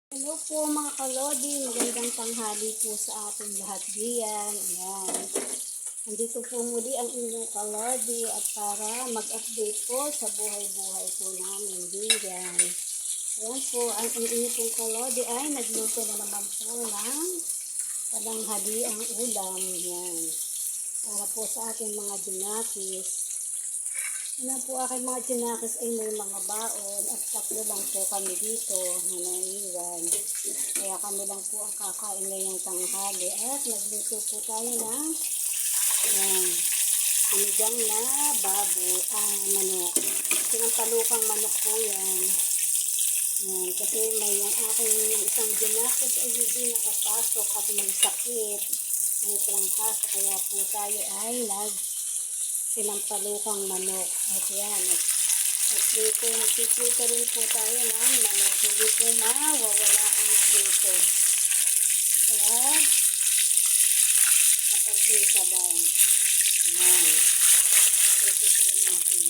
Hello po mga kalodi, magandang tanghali po sa ating lahat diyan. Ayan. Nandito po muli ang inyong kalodi at para mag-update po sa buhay-buhay po namin diyan. Ayan po, ang inyong pong kalodi ay nagluto na naman po ng pananghaliang ulam. Ayan. Para po sa ating mga dinakis. Ano po aking mga tinakis ay may mga baon at tatlo lang po kami dito na naiwan. Kaya kami lang po ang kakain ngayong tanghali at nagluto po tayo ng sinigang na manok. Sinampalukang manok po yan. Yan. Kasi may yung aking isang dinakis ay hindi nakapasok at may sakit. May trangkaso kaya po tayo ay sinampalukang manok. At yan. At dito, nagpiprito rin po tayo ng manok. Hindi po mawawala ang prito. Kaya, kapag sabaw. Yan. Prito po natin.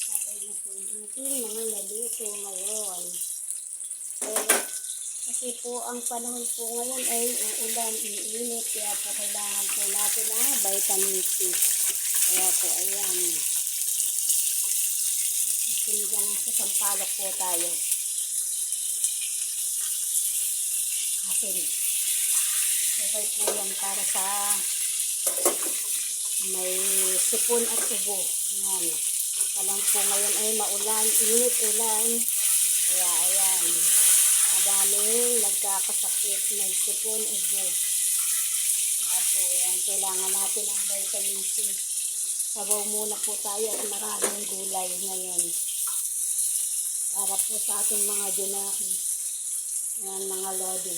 Tapos na po yung ating mga nalito ngayon. Kasi po, ang panahon po ngayon ay uulan, iinit. Kaya po kailangan po natin na vitamin C. Kaya po, ayan. Sinigang sa sampalok po tayo. Asin. Okay po yan para sa may sipon at ubo. Ayan. Alam po ngayon ay maulan, init ulan. Kaya ayan. Madaming nagkakasakit, may sipon, ubo. Kaya po yan. Kailangan natin ang vitamin C. Sabaw muna po tayo at maraming gulay ngayon. Para po sa ating mga dinakis. Yan mga lodi.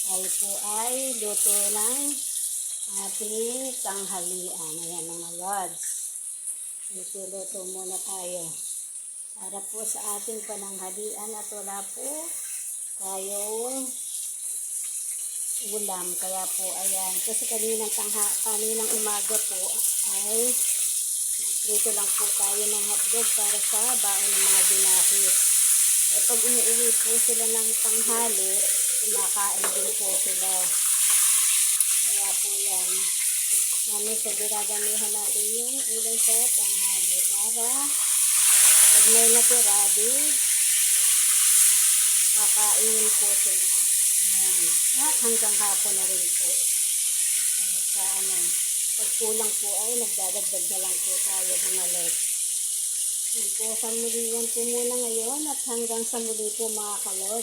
Tayo po ay luto ng ating tanghalian. Ayan mga lods. Luto muna tayo. Para po sa ating pananghalian at wala po tayong ulam. Kaya po ayan. Kasi kaninang umaga po ay nagprito lang po tayo ng hotdog para sa baon ng mga dinakis. E pag umuwi po sila ng tanghali, kumakain din po sila. Kaya po yan. Namin sa dinadamihan natin yung ulam sa tanghali para pag may natira din, kakainin po sila. Ayan. At hanggang hapon na rin po. Sa pag kulang po ay nagdadagdag na lang po tayo mga lods. Yan po, sa muli yan po muna ngayon at hanggang sa muli po mga kalod.